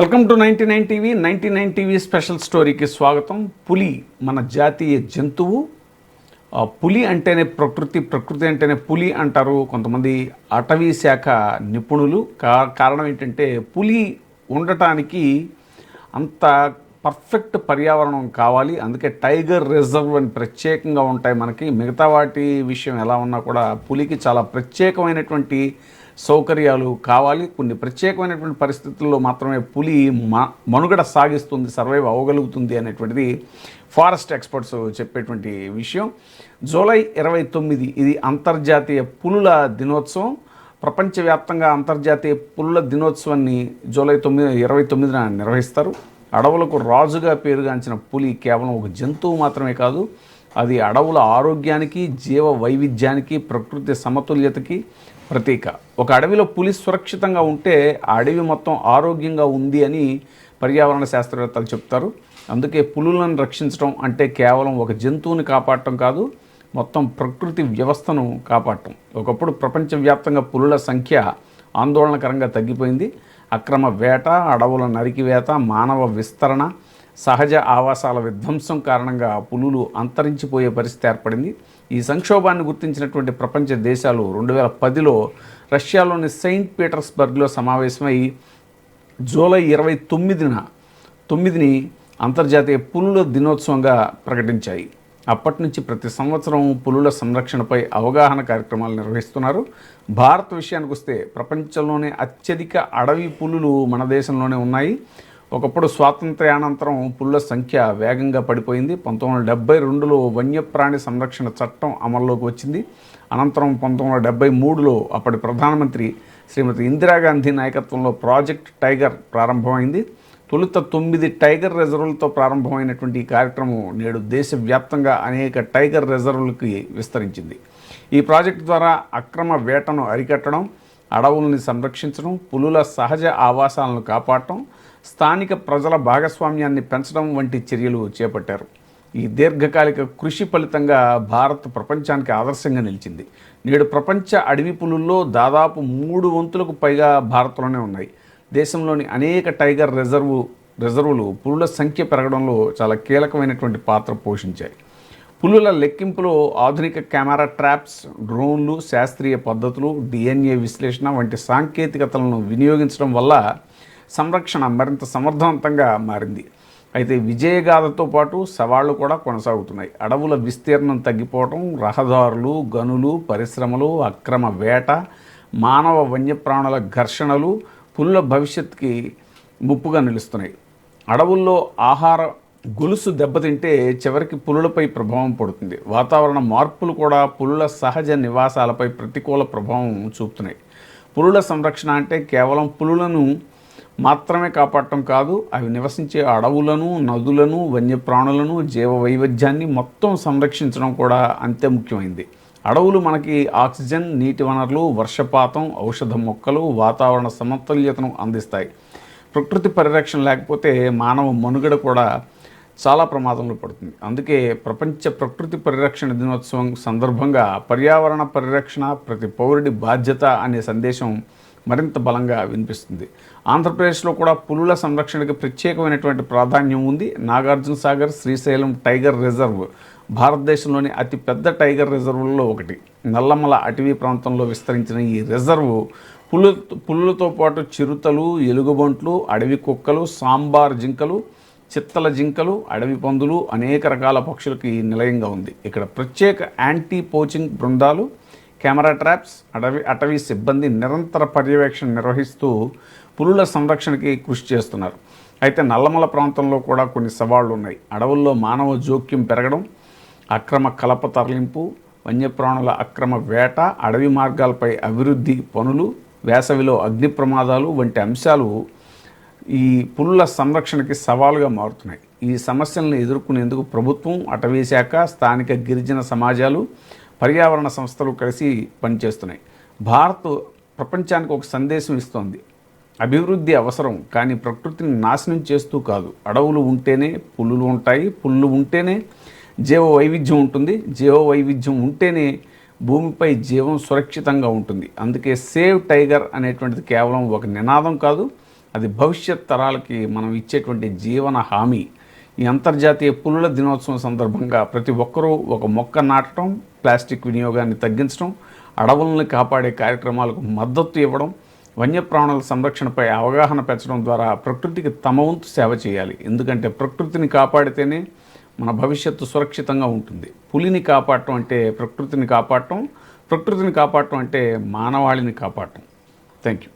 Welcome to 99 TV 99 TV special స్టోరీకి స్వాగతం. పులి మన జాతీయ జంతువు. పులి అంటేనే ప్రకృతి అంటేనే పులి అంటారు కొంతమంది అటవీ శాఖ నిపుణులు. కారణం ఏంటంటే పులి ఉండటానికి అంత పర్ఫెక్ట్ పర్యావరణం కావాలి. అందుకే టైగర్ రిజర్వ్ అని ప్రత్యేకంగా ఉంటాయి మనకి. మిగతా వాటి విషయం ఎలా ఉన్నా కూడా పులికి చాలా ప్రత్యేకమైనటువంటి సౌకర్యాలు కావాలి. కొన్ని ప్రత్యేకమైనటువంటి పరిస్థితుల్లో మాత్రమే పులి మనుగడ సాగిస్తుంది, సర్వైవ్ అవ్వగలుగుతుంది అనేటువంటిది ఫారెస్ట్ ఎక్స్పర్ట్స్ చెప్పేటువంటి విషయం. జూలై 29 ఇది అంతర్జాతీయ పులుల దినోత్సవం. ప్రపంచవ్యాప్తంగా అంతర్జాతీయ పులుల దినోత్సవాన్ని జూలై 29న నిర్వహిస్తారు. అడవులకు రాజుగా పేరుగాంచిన పులి కేవలం ఒక జంతువు మాత్రమే కాదు, అది అడవుల ఆరోగ్యానికి, జీవ వైవిధ్యానికి, ప్రకృతి సమతుల్యతకి ప్రతీక. ఒక అడవిలో పులి సురక్షితంగా ఉంటే ఆ అడవి మొత్తం ఆరోగ్యంగా ఉంది అని పర్యావరణ శాస్త్రవేత్తలు చెప్తారు. అందుకే పులులను రక్షించడం అంటే కేవలం ఒక జంతువుని కాపాడటం కాదు, మొత్తం ప్రకృతి వ్యవస్థను కాపాడటం. ఒకప్పుడు ప్రపంచవ్యాప్తంగా పులుల సంఖ్య ఆందోళనకరంగా తగ్గిపోయింది. అక్రమ వేట, అడవుల నరికివేత, మానవ విస్తరణ, సహజ ఆవాసాల విధ్వంసం కారణంగా పులులు అంతరించిపోయే పరిస్థితి ఏర్పడింది. ఈ సంక్షోభాన్ని గుర్తించినటువంటి ప్రపంచ దేశాలు 2010లో రష్యాలోని సెయింట్ పీటర్స్బర్గ్లో సమావేశమై జూలై 29ని అంతర్జాతీయ పులుల దినోత్సవంగా ప్రకటించాయి. అప్పటి నుంచి ప్రతి సంవత్సరం పులుల సంరక్షణపై అవగాహన కార్యక్రమాలు నిర్వహిస్తున్నారు. భారత్ విషయానికి వస్తే ప్రపంచంలోనే అత్యధిక అడవి పులులు మన దేశంలోనే ఉన్నాయి. ఒకప్పుడు స్వాతంత్ర్యానంతరం పులుల సంఖ్య వేగంగా పడిపోయింది. 1972లో వన్యప్రాణి సంరక్షణ చట్టం అమల్లోకి వచ్చింది. అనంతరం 1973లో అప్పటి ప్రధానమంత్రి శ్రీమతి ఇందిరాగాంధీ నాయకత్వంలో ప్రాజెక్ట్ టైగర్ ప్రారంభమైంది. తొలుత 9 టైగర్ రిజర్వులతో ప్రారంభమైనటువంటి ఈ కార్యక్రమం నేడు దేశవ్యాప్తంగా అనేక టైగర్ రిజర్వులకి విస్తరించింది. ఈ ప్రాజెక్టు ద్వారా అక్రమ వేటను అరికట్టడం, అడవుల్ని సంరక్షించడం, పులుల సహజ ఆవాసాలను కాపాడటం, స్థానిక ప్రజల భాగస్వామ్యాన్ని పెంచడం వంటి చర్యలు చేపట్టారు. ఈ దీర్ఘకాలిక కృషి ఫలితంగా భారత్ ప్రపంచానికి ఆదర్శంగా నిలిచింది. నేడు ప్రపంచ అడవి పులుల్లో దాదాపు 3 వంతులకు పైగా భారత్లోనే ఉన్నాయి. దేశంలోని అనేక టైగర్ రిజర్వులు పులుల సంఖ్య పెరగడంలో చాలా కీలకమైనటువంటి పాత్ర పోషించాయి. పులుల లెక్కింపులో ఆధునిక కెమెరా ట్రాప్స్, డ్రోన్లు, శాస్త్రీయ పద్ధతులు, DNA విశ్లేషణ వంటి సాంకేతికతలను వినియోగించడం వల్ల సంరక్షణ మరింత సమర్థవంతంగా మారింది. అయితే విజయగాథతో పాటు సవాళ్లు కూడా కొనసాగుతున్నాయి. అడవుల విస్తీర్ణం తగ్గిపోవడం, రహదారులు, గనులు, పరిశ్రమలు, అక్రమ వేట, మానవ వన్యప్రాణుల ఘర్షణలు పులుల భవిష్యత్తుకి ముప్పుగా నిలుస్తున్నాయి. అడవుల్లో ఆహార గొలుసు దెబ్బతింటే చివరికి పులులపై ప్రభావం పడుతుంది. వాతావరణ మార్పులు కూడా పులుల సహజ నివాసాలపై ప్రతికూల ప్రభావం చూపుతున్నాయి. పులుల సంరక్షణ అంటే కేవలం పులులను మాత్రమే కాపాడటం కాదు, అవి నివసించే అడవులను, నదులను, వన్యప్రాణులను, జీవ వైవిధ్యాన్ని మొత్తం సంరక్షించడం కూడా అంతే ముఖ్యమైంది. అడవులు మనకి ఆక్సిజన్, నీటి వనరులు, వర్షపాతం, ఔషధ మొక్కలు, వాతావరణ సమతుల్యతను అందిస్తాయి. ప్రకృతి పరిరక్షణ లేకపోతే మానవ మనుగడ కూడా చాలా ప్రమాదంలో పడుతుంది. అందుకే ప్రపంచ ప్రకృతి పరిరక్షణ దినోత్సవం సందర్భంగా పర్యావరణ పరిరక్షణ ప్రతి పౌరుడి బాధ్యత అనే సందేశం మరింత బలంగా వినిపిస్తుంది. ఆంధ్రప్రదేశ్లో కూడా పులుల సంరక్షణకి ప్రత్యేకమైనటువంటి ప్రాధాన్యం ఉంది. నాగార్జున సాగర్, శ్రీశైలం టైగర్ రిజర్వ్ భారతదేశంలోని అతిపెద్ద టైగర్ రిజర్వుల్లో ఒకటి. నల్లమల అటవీ ప్రాంతంలో విస్తరించిన ఈ రిజర్వ్ పులులతో పాటు చిరుతలు, ఎలుగుబంట్లు, అడవి కుక్కలు, సాంబార్ జింకలు, చిత్తల జింకలు, అడవి పందులు, అనేక రకాల పక్షులకి నిలయంగా ఉంది. ఇక్కడ ప్రత్యేక యాంటీ పోచింగ్ బృందాలు, కెమెరా ట్రాప్స్, అటవీ సిబ్బంది నిరంతర పర్యవేక్షణ నిర్వహిస్తూ పులుల సంరక్షణకి కృషి చేస్తున్నారు. అయితే నల్లమల ప్రాంతంలో కూడా కొన్ని సవాళ్లు ఉన్నాయి. అడవుల్లో మానవ జోక్యం పెరగడం, అక్రమ కలప తరలింపు, వన్యప్రాణుల అక్రమ వేట, అడవి మార్గాలపై అభివృద్ధి పనులు, వేసవిలో అగ్ని ప్రమాదాలు వంటి అంశాలు ఈ పులుల సంరక్షణకి సవాలుగా మారుతున్నాయి. ఈ సమస్యలను ఎదుర్కొనేందుకు ప్రభుత్వం, అటవీ శాఖ, స్థానిక గిరిజన సమాజాలు, పర్యావరణ సంస్థలు కలిసి పనిచేస్తున్నాయి. భారత్ ప్రపంచానికి ఒక సందేశం ఇస్తోంది. అభివృద్ధి అవసరం, కానీ ప్రకృతిని నాశనం చేస్తూ కాదు. అడవులు ఉంటేనే పులులు ఉంటాయి, పులులు ఉంటేనే జీవ వైవిధ్యం ఉంటుంది, జీవ వైవిధ్యం ఉంటేనే భూమిపై జీవం సురక్షితంగా ఉంటుంది. అందుకే సేవ్ టైగర్ అనేటువంటిది కేవలం ఒక నినాదం కాదు, అది భవిష్యత్ తరాలకి మనం ఇచ్చేటువంటి జీవన హామీ. ఈ అంతర్జాతీయ పులుల దినోత్సవం సందర్భంగా ప్రతి ఒక్కరూ ఒక మొక్క నాటడం, ప్లాస్టిక్ వినియోగాన్ని తగ్గించడం, అడవులను కాపాడే కార్యక్రమాలకు మద్దతు ఇవ్వడం, వన్యప్రాణుల సంరక్షణపై అవగాహన పెంచడం ద్వారా ప్రకృతికి తమ వంతు సేవ చేయాలి. ఎందుకంటే ప్రకృతిని కాపాడితేనే మన భవిష్యత్తు సురక్షితంగా ఉంటుంది. పులిని కాపాడటం అంటే ప్రకృతిని కాపాడటం, ప్రకృతిని కాపాడటం అంటే మానవాళిని కాపాడటం. Thank you.